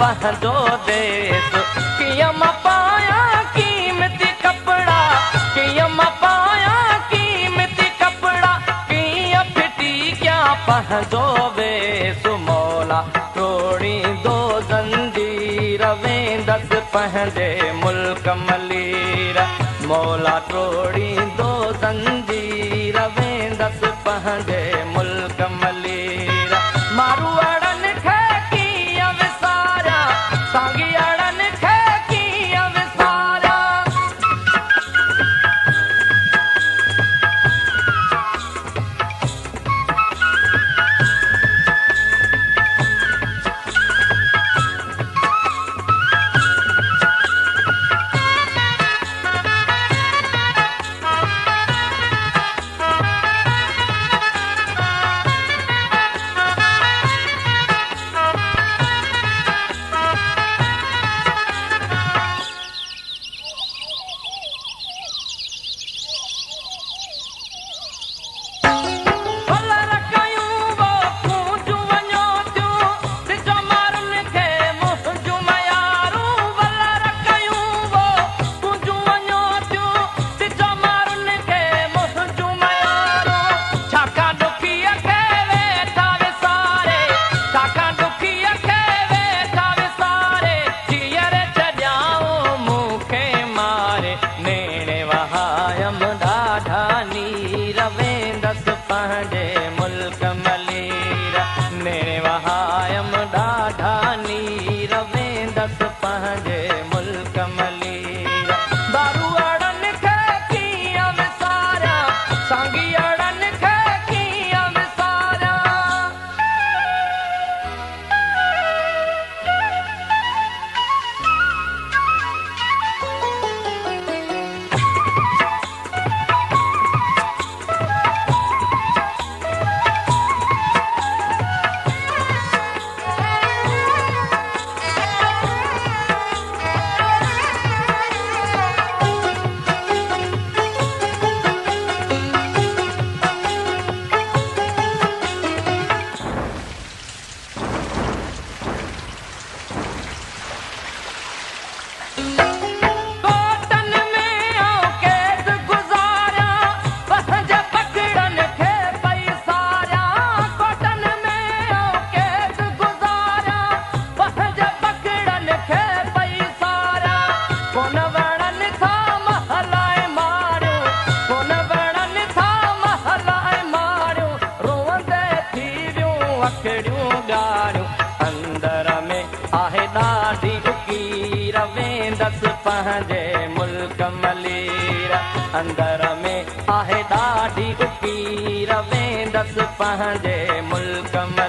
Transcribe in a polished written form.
पंहिंजो देश। कीअं मां पायां कीमती कपड़ा, कीअं मां पायां कीमती कपड़ा, कीअं फिटी क्या पंहिंजो वेश। मौला तोड़ींदो ज़ंजीर वेंदसि पंहिंजे मुल्क मलीर। मौला तोड़ींदो ज़ंजीर वेंदसि पंहिंजे मुल्क मलीर। मारू अड़नि खे कीअं विसारिया, साॻी अड़नि खे कीअं विसारिया। अंदर में आहे ॾाढी उकीर वेंदसि पंहिंजे मुल्क मलीर। अंदर में आहे ॾाढी उकीर वेंदसि पंहिंजे मुल्क मलीर।